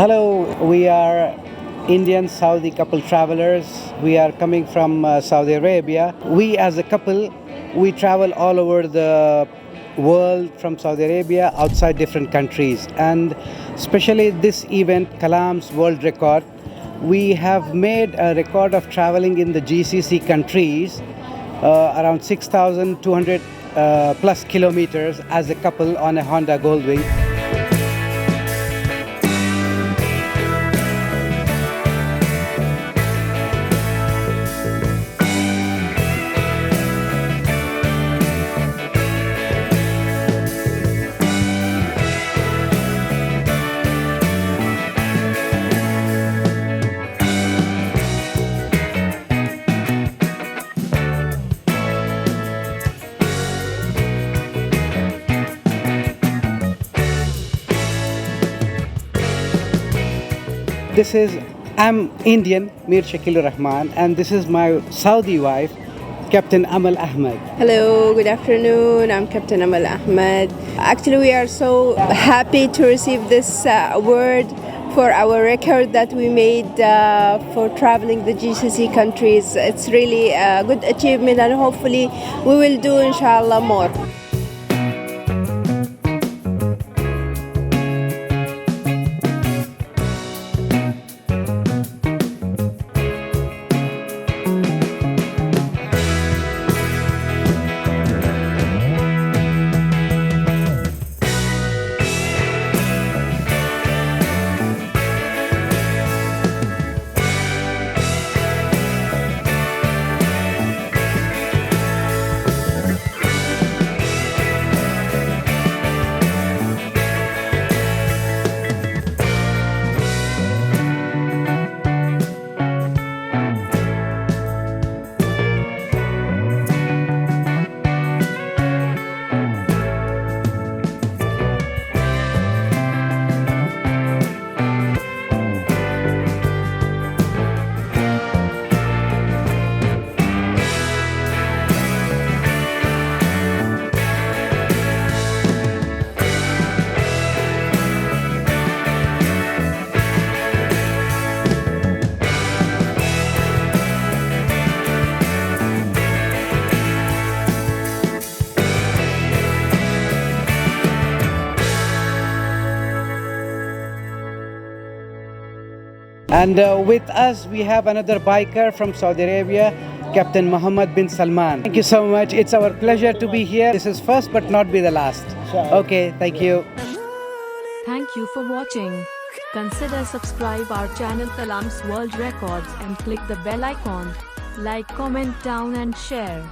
Hello, we are Indian Saudi couple travelers. We are coming from Saudi Arabia. We as a couple, we travel all over the world from Saudi Arabia outside different countries. And especially this event, Kalams World Record, we have made a record of traveling in the GCC countries around 6,200 plus kilometers as a couple on a Honda Goldwing. I'm Indian, Mir Shakeel Urrahman, and this is my Saudi wife, Captain Amal Ahmed. Hello, good afternoon. I'm Captain Amal Ahmed. Actually, we are so happy to receive this award for our record that we made for traveling the GCC countries. It's really a good achievement, and hopefully we will do, inshallah, more. And with us, we have another biker from Saudi Arabia, Captain Mohammed bin Salman. Thank you so much. It's our pleasure to be here. This is first but not be the last. Okay, thank you. Thank you for watching. Consider subscribe our channel Kalams World Records and click the bell icon. Like, comment down and share.